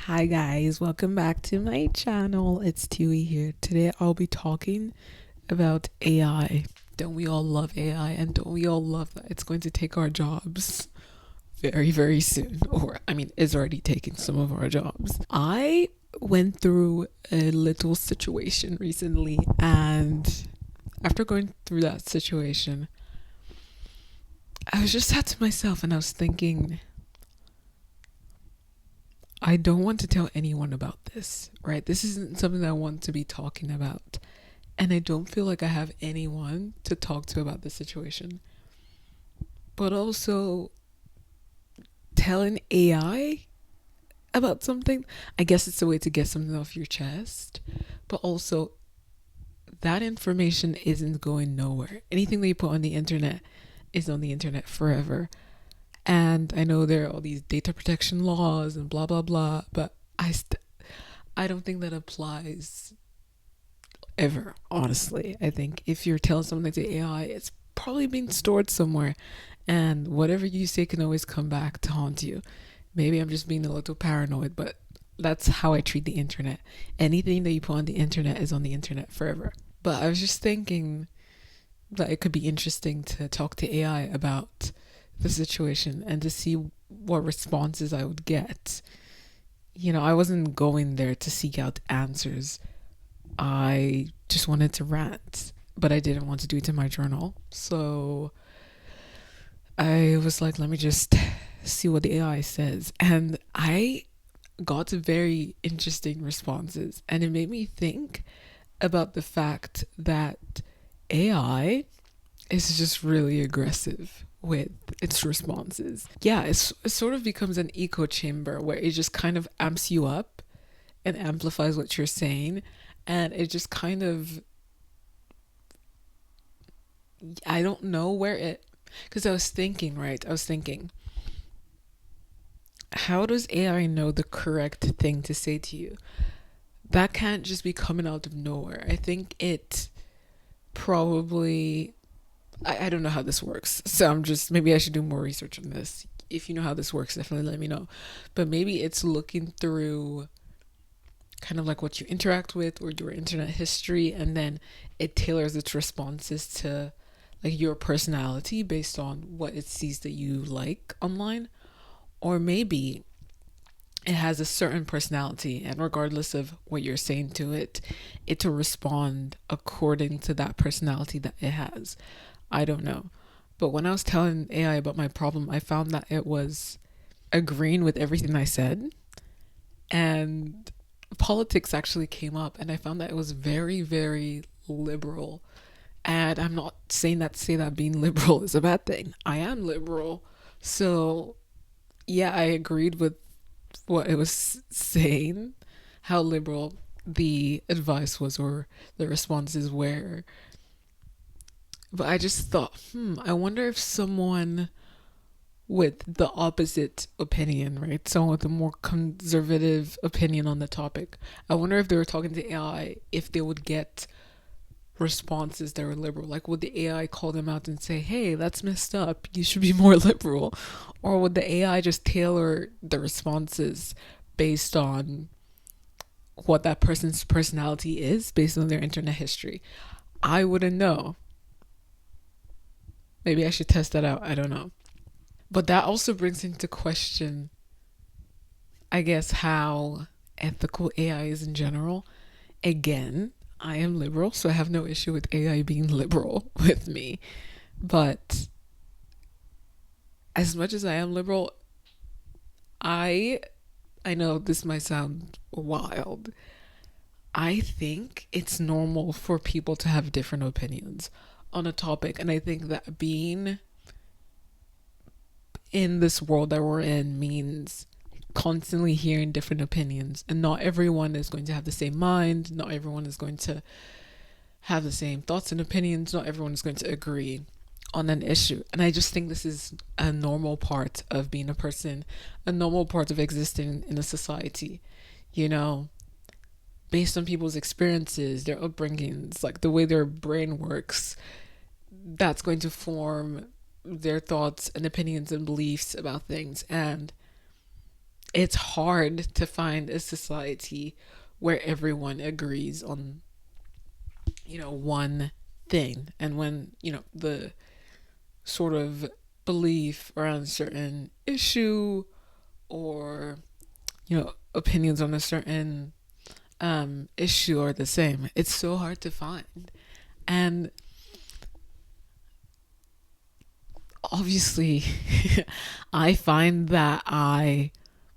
Hi guys, welcome back to my channel. It's Tui here. Today I'll be talking about AI. Don't we all love AI, and don't we all love that it's going to take our jobs very, very soon? Or, I mean, it's already taking some of our jobs. I went through a little situation recently, and after going through that situation, I was just sat to myself and I was thinking, I don't want to tell anyone about this, right? This isn't something that I want to be talking about. And I don't feel like I have anyone to talk to about the situation. But also, telling AI about something, I guess it's a way to get something off your chest. But also, that information isn't going nowhere. Anything that you put on the internet is on the internet forever. And I know there are all these data protection laws and blah, blah, blah. But I don't think that applies ever, honestly. I think if you're telling something to AI, it's probably being stored somewhere, and whatever you say can always come back to haunt you. Maybe I'm just being a little paranoid, but that's how I treat the internet. Anything that you put on the internet is on the internet forever. But I was just thinking that it could be interesting to talk to AI about the situation and to see what responses I would get. I wasn't going there to seek out answers. I just wanted to rant, but I didn't want to do it in my journal. So I was like, let me just see what the AI says. And I got very interesting responses. And it made me think about the fact that AI is just really aggressive with its responses. Yeah, it sort of becomes an echo chamber where it just kind of amps you up and amplifies what you're saying. And it just kind of, I don't know where it, because I was thinking, right? I was thinking, how does AI know the correct thing to say to you? That can't just be coming out of nowhere. I think it probably, I don't know how this works. So maybe I should do more research on this. If you know how this works, definitely let me know. But maybe it's looking through kind of like what you interact with or your internet history, and then it tailors its responses to like your personality based on what it sees that you like online. Or maybe it has a certain personality, and regardless of what you're saying to it, it will respond according to that personality that it has. I don't know. But when I was telling AI about my problem, I found that it was agreeing with everything I said, and politics actually came up, and I found that it was very, very liberal. And I'm not saying that to say that being liberal is a bad thing. I am liberal. So, yeah, I agreed with what it was saying, how liberal the advice was or the responses were. But I just thought, I wonder if someone with the opposite opinion, right? Someone with a more conservative opinion on the topic. I wonder if they were talking to AI, if they would get responses that were liberal. Like, would the AI call them out and say, hey, that's messed up, you should be more liberal? Or would the AI just tailor the responses based on what that person's personality is, based on their internet history? I wouldn't know. Maybe I should test that out. I don't know. But that also brings into question, I guess, how ethical AI is in general. Again, I am liberal, so I have no issue with AI being liberal with me. But as much as I am liberal, I I know this might sound wild. I think it's normal for people to have different opinions on a topic, and I think that being in this world that we're in means constantly hearing different opinions, and not everyone is going to have the same mind, not everyone is going to have the same thoughts and opinions, not everyone is going to agree on an issue. And I just think this is a normal part of being a person, a normal part of existing in a society, you know, based on people's experiences, their upbringings, like the way their brain works, that's going to form their thoughts and opinions and beliefs about things. And it's hard to find a society where everyone agrees on, one thing. And when, the sort of belief around a certain issue, or, opinions on a certain issue are the same, it's so hard to find. And obviously, I find that I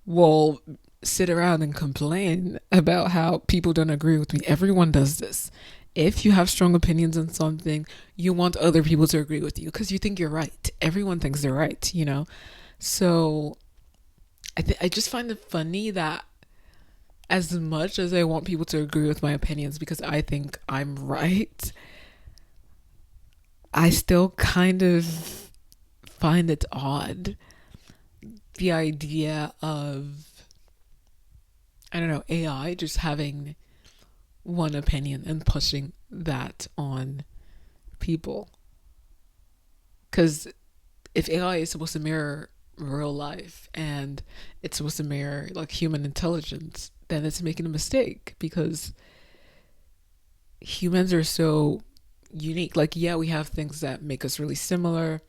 will sit around and complain about how people don't agree with me. Everyone does this. If you have strong opinions on something, you want other people to agree with you because you think you're right. Everyone thinks they're right. So I just find it funny that as much as I want people to agree with my opinions because I think I'm right, I still kind of find it odd, the idea of, I don't know, AI just having one opinion and pushing that on people. Because if AI is supposed to mirror real life and it's supposed to mirror like human intelligence, then it's making a mistake because humans are so unique. Like, yeah, we have things that make us really similar,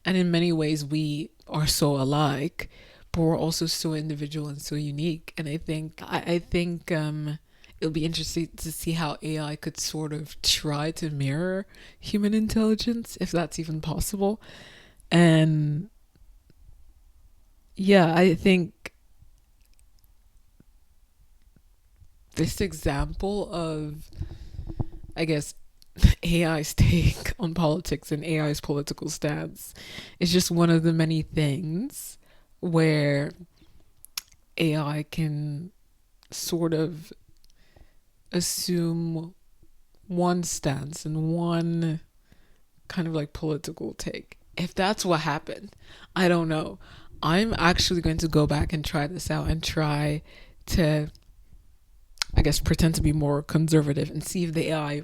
and in many ways we are so alike, but we're also so individual and so unique. And I think it'll be interesting to see how AI could sort of try to mirror human intelligence, if that's even possible. And yeah, I think this example of, I guess, AI's take on politics and AI's political stance is just one of the many things where AI can sort of assume one stance and one kind of like political take. If that's what happened, I don't know. I'm actually going to go back and try this out and try to, I guess, pretend to be more conservative and see if the AI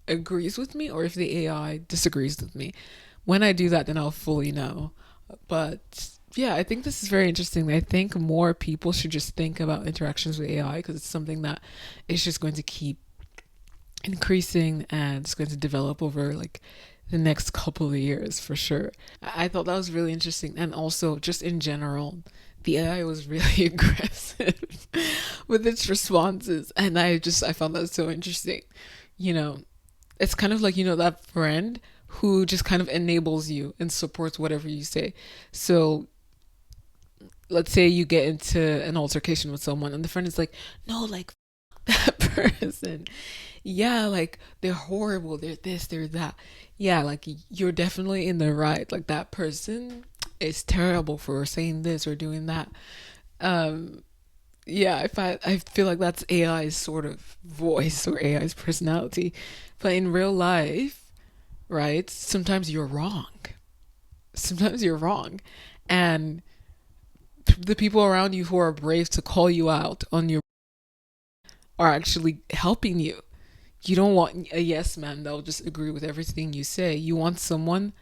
agrees with me or if the AI disagrees with me. When I do that, then I'll fully know. But yeah, I think this is very interesting. I think more people should just think about interactions with AI because it's something that is just going to keep increasing and it's going to develop over like the next couple of years for sure. I thought that was really interesting. And also, just in general, the AI was really aggressive with its responses. And I found that so interesting. You know, it's kind of like, that friend who just kind of enables you and supports whatever you say. So let's say you get into an altercation with someone and the friend is like, no, like, that person. Yeah, like they're horrible, they're this, they're that. Yeah, like you're definitely in the right. Like that person is terrible for saying this or doing that. Um yeah, I feel like that's AI's sort of voice or AI's personality. But in real life, right? Sometimes you're wrong. Sometimes you're wrong. And the people around you who are brave to call you out on your are actually helping you. You don't want a yes man that'll just agree with everything you say. You want someone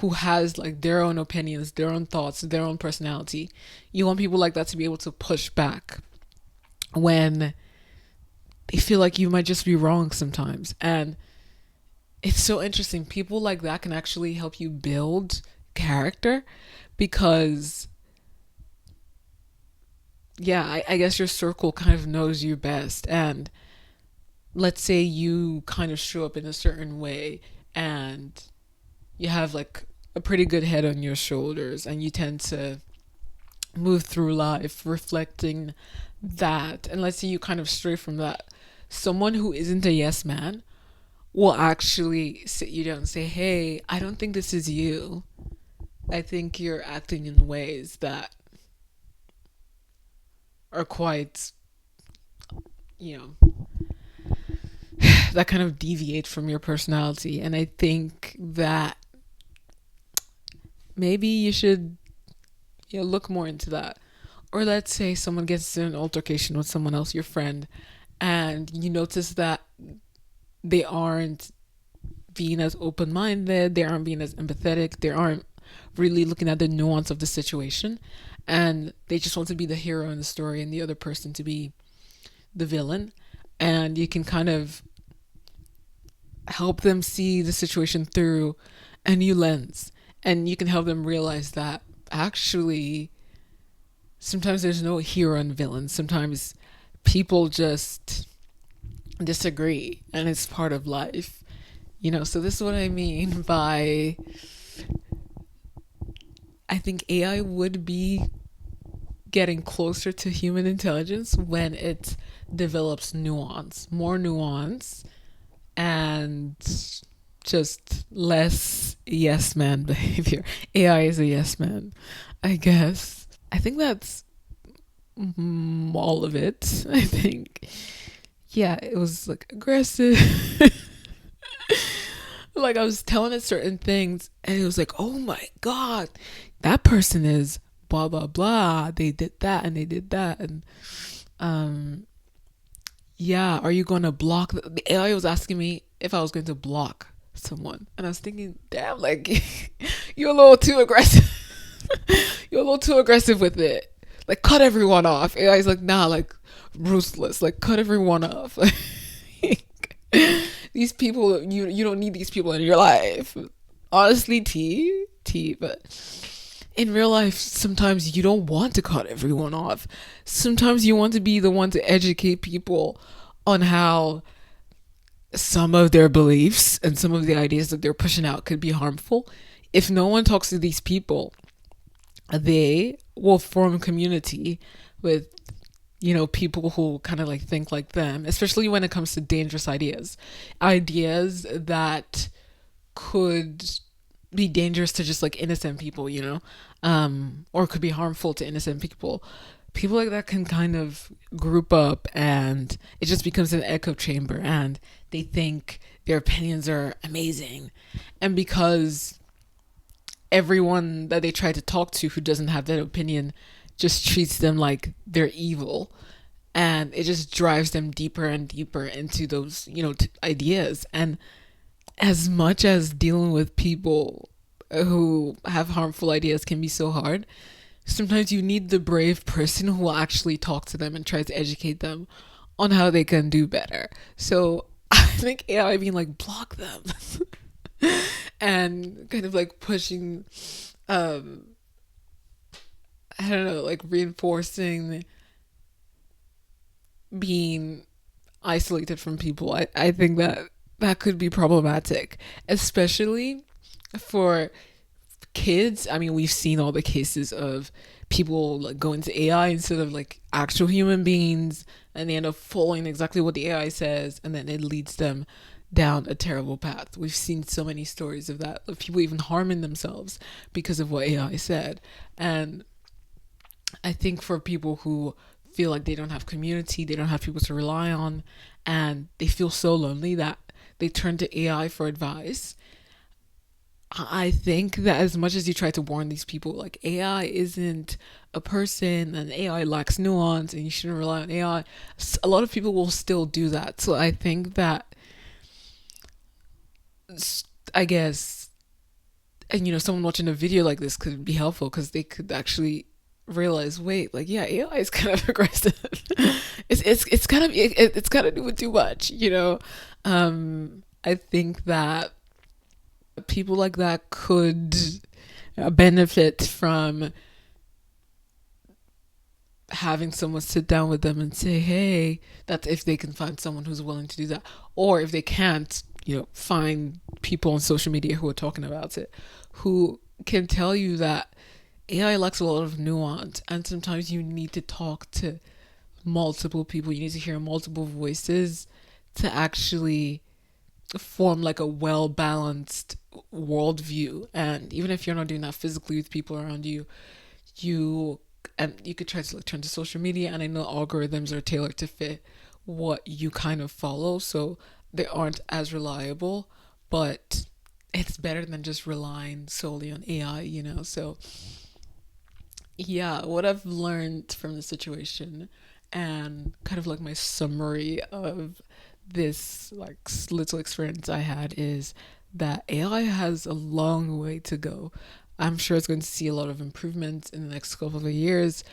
who has like their own opinions, their own thoughts, their own personality. You want people like that to be able to push back when they feel like you might just be wrong sometimes. And it's so interesting. People like that can actually help you build character because, yeah, I guess your circle kind of knows you best. And let's say you kind of show up in a certain way and you have like a pretty good head on your shoulders and you tend to move through life reflecting that. And let's say you kind of stray from that. Someone who isn't a yes man will actually sit you down and say, hey, I don't think this is you. I think you're acting in ways that are quite, you know, that kind of deviate from your personality. And I think that maybe you should, look more into that. Or let's say someone gets in an altercation with someone else, your friend, and you notice that they aren't being as open minded, they aren't being as empathetic, they aren't really looking at the nuance of the situation, and they just want to be the hero in the story and the other person to be the villain. And you can kind of help them see the situation through a new lens, and you can help them realize that actually sometimes there's no hero and villain. Sometimes people just disagree, and it's part of life. So this is what I mean by, I think AI would be getting closer to human intelligence when it develops nuance, more nuance, and just less yes man behavior. AI is a yes man, I guess. I think that's all of it. I think, yeah, it was like aggressive. Like I was telling it certain things, and it was like, oh my god, that person is blah blah blah. They did that and they did that, and um, yeah, are you gonna block? The AI was asking me if I was going to block someone, and I was thinking, damn, like you're a little too aggressive. You're a little too aggressive with it. Like cut everyone off. AI's like, nah, like ruthless. Like cut everyone off. These people, you don't need these people in your life. Honestly, but in real life, sometimes you don't want to cut everyone off. Sometimes you want to be the one to educate people on how some of their beliefs and some of the ideas that they're pushing out could be harmful. If no one talks to these people, they will form a community with people who kind of like think like them, especially when it comes to dangerous ideas that could be dangerous to just like innocent people, or could be harmful to innocent people. People like that can kind of group up, and it just becomes an echo chamber, and they think their opinions are amazing. And because everyone that they try to talk to who doesn't have that opinion just treats them like they're evil, and it just drives them deeper and deeper into those ideas. And as much as dealing with people who have harmful ideas can be so hard, sometimes you need the brave person who will actually talk to them and try to educate them on how they can do better. So I think AI being like block them and kind of like pushing, I don't know, like reinforcing being isolated from people. I think that could be problematic, especially for kids. I mean, we've seen all the cases of people like going to AI instead of like actual human beings, and they end up following exactly what the AI says, and then it leads them down a terrible path. We've seen so many stories of that, of people even harming themselves because of what AI said. And I think for people who feel like they don't have community, they don't have people to rely on, and they feel so lonely that they turn to AI for advice. I think that as much as you try to warn these people, like AI isn't a person and AI lacks nuance and you shouldn't rely on AI, a lot of people will still do that. So I think that, I guess, and someone watching a video like this could be helpful because they could actually realize, wait, like, yeah, AI is kind of aggressive. It's kind of it's kind of doing too much. I think that people like that could benefit from having someone sit down with them and say, hey, that's if they can find someone who's willing to do that. Or if they can't, find people on social media who are talking about it, who can tell you that AI lacks a lot of nuance, and sometimes you need to talk to multiple people. You need to hear multiple voices to actually form like a well balanced worldview. And even if you're not doing that physically with people around you, you could try to like turn to social media. And I know algorithms are tailored to fit what you kind of follow, so they aren't as reliable, but it's better than just relying solely on AI. So yeah, what I've learned from the situation, and kind of like my summary of this like little experience I had, is that AI has a long way to go. I'm sure it's going to see a lot of improvements in the next couple of years,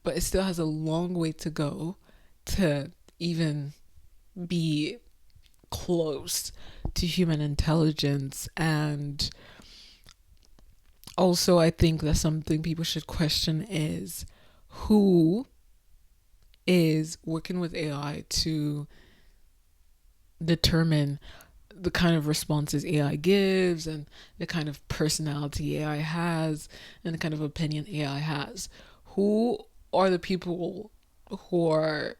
but it still has a long way to go to even be close to human intelligence. And also, I think that something people should question is who is working with AI to determine the kind of responses AI gives and the kind of personality AI has and the kind of opinion AI has. Who are the people who are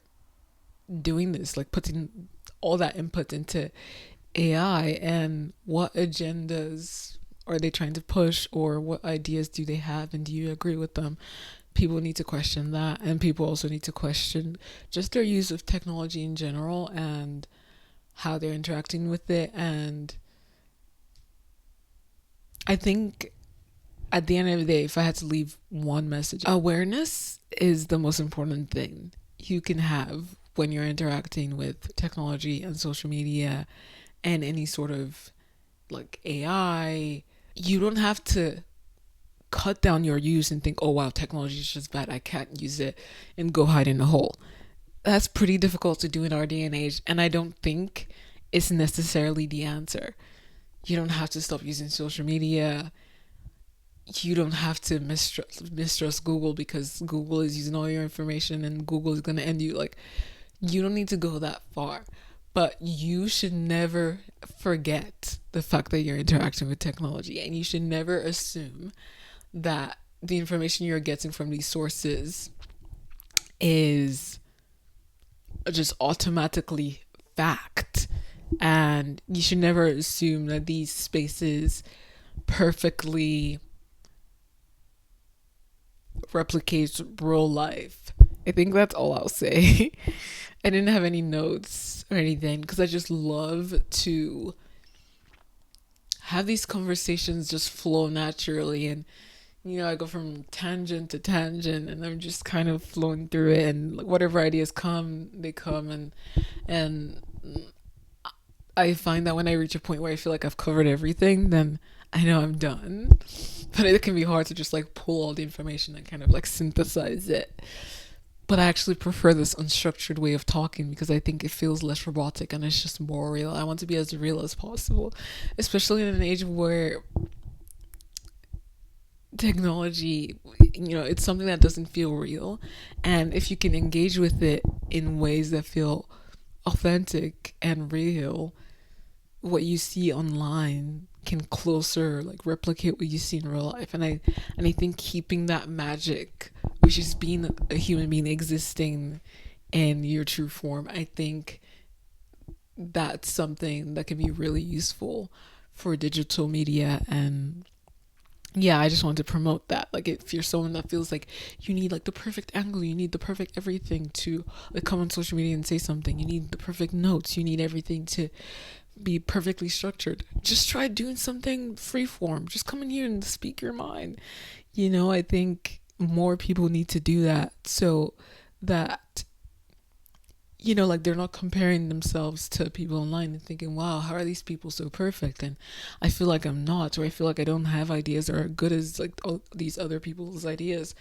doing this, like putting all that input into AI, and what agendas are they trying to push, or what ideas do they have, and do you agree with them? People need to question that, and people also need to question just their use of technology in general and how they're interacting with it. And I think at the end of the day, if I had to leave one message, awareness is the most important thing you can have when you're interacting with technology and social media and any sort of like AI. You don't have to cut down your use and think, oh wow, technology is just bad, I can't use it, and go hide in a hole. That's pretty difficult to do in our day and age, and I don't think it's necessarily the answer. You don't have to stop using social media. You don't have to mistrust Google because Google is using all your information and Google is going to end you. Like, you don't need to go that far. But you should never forget the fact that you're interacting with technology, and you should never assume that the information you're getting from these sources is just automatically fact. And you should never assume that these spaces perfectly replicate real life. I think that's all I'll say. I didn't have any notes or anything because I just love to have these conversations just flow naturally. And I go from tangent to tangent, and I'm just kind of flowing through it, and whatever ideas come, they come. And I find that when I reach a point where I feel like I've covered everything, then I know I'm done. But it can be hard to just like pull all the information and kind of like synthesize it. But I actually prefer this unstructured way of talking because I think it feels less robotic and it's just more real. I want to be as real as possible, especially in an age where technology, it's something that doesn't feel real. And if you can engage with it in ways that feel authentic and real, what you see online can closer like replicate what you see in real life. And I think keeping that magic, which is being a human being existing in your true form, I think that's something that can be really useful for digital media. And yeah, I just want to promote that. Like, if you're someone that feels like you need like the perfect angle, you need the perfect everything to like come on social media and say something, you need the perfect notes, you need everything to be perfectly structured, just try doing something free form. Just come in here and speak your mind. I think more people need to do that, so that like they're not comparing themselves to people online and thinking, wow, how are these people so perfect, and I feel like I'm not, or I feel like I don't have ideas that are good as like all these other people's ideas.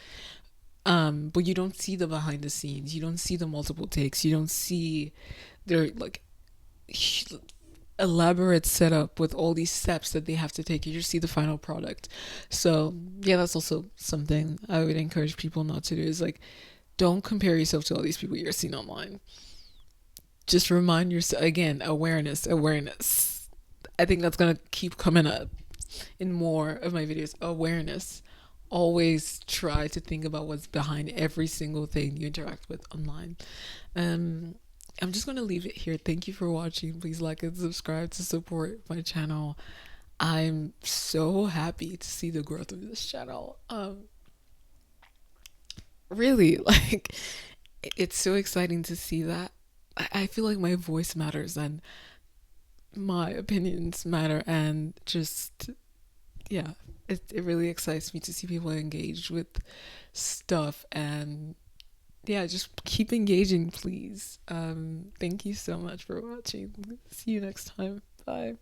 But you don't see the behind the scenes, you don't see the multiple takes, you don't see their like elaborate setup with all these steps that they have to take. You just see the final product. So yeah, that's also something I would encourage people not to do, is like, don't compare yourself to all these people you're seeing online. Just remind yourself, again, awareness. I think that's gonna keep coming up in more of my videos. Awareness. Always try to think about what's behind every single thing you interact with online. um I'm just gonna leave it here. Thank you for watching. Please like and subscribe to support my channel. I'm so happy to see the growth of this channel. Really, like, it's so exciting to see that. I feel like my voice matters and my opinions matter, and just, yeah, it really excites me to see people engage with stuff. And yeah, just keep engaging, please. Thank you so much for watching. See you next time. Bye.